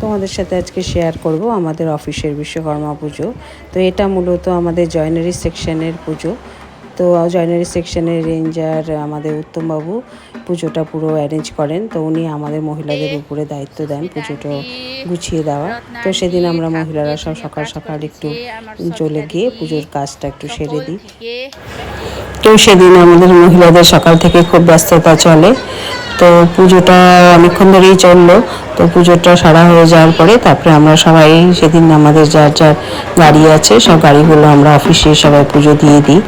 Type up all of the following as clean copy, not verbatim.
তোমাদের সাথে আজকে শেয়ার করব আমাদের অফিসের বিশ্বকর্মা পুজো। তো এটা মূলত আমাদের জয়েনারি সেকশনের পুজো। তো জয়েনারি সেকশনের রেঞ্জার আমাদের উত্তমবাবু পুজোটা পুরো অ্যারেঞ্জ করেন। তো উনি আমাদের মহিলাদের উপরে দায়িত্ব দেন পুজোটা গুছিয়ে দেওয়া। তো সেদিন আমরা মহিলারা সব সকাল সকাল একটু চলে গিয়ে পুজোর কাজটা একটু সেরে দিই। তো সেদিন আমাদের মহিলাদের সকাল থেকে খুব ব্যস্ততা চলে। তো পুজোটা অনেকক্ষণ ধরেই চললো। তো পুজোটা সারা হয়ে যাওয়ার পরে তারপরে আমরা সবাই সেদিন আমাদের যার যার গাড়ি আছে সব গাড়িগুলো আমরা অফিসে সবাই পুজো দিয়ে দিই।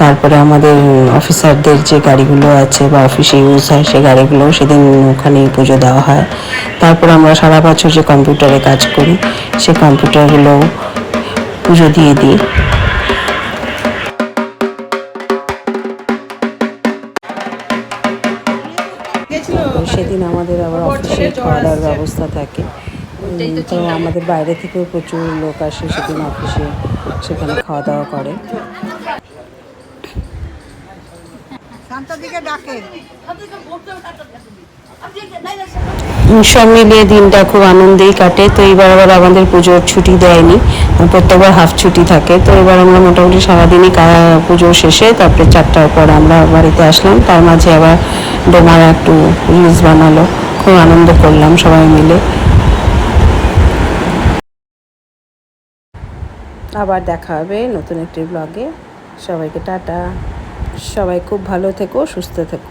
তারপরে আমাদের অফিসারদের যে গাড়িগুলো আছে বা অফিসে ইউজ হয় সেই গাড়িগুলো সেদিন ওখানে পুজো দেওয়া হয়। তারপরে আমরা সারা বছর যে কম্পিউটারে কাজ করি সেই কম্পিউটারগুলো পুজো দিয়ে দিই। সেদিন আমাদের আবার অফিসে খাওয়া দাওয়ার ব্যবস্থা থাকে। তো আমাদের বাইরে থেকেও প্রচুর লোক আসে সেদিন অফিসে, সেখানে খাওয়া দাওয়া করে। সব মিলিয়ে দিনটা খুব আনন্দেই কাটে। তো এবার আবার আমাদের পুজোর ছুটি দেয়নি, প্রত্যেকবার হাফ ছুটি থাকে। তো এবার আমরা মোটামুটি সারাদিনই পুজো শেষে তারপরে 4টার পর আমরা বাড়িতে আসলাম। তার মাঝে আবার ডোমারা একটু রিলস বানালো, খুব আনন্দ করলাম সবাই মিলে। আবার দেখা হবে নতুন একটি ব্লগে। সবাইকে টাটা। সবাই খুব ভালো থেকো, সুস্থ থেকো।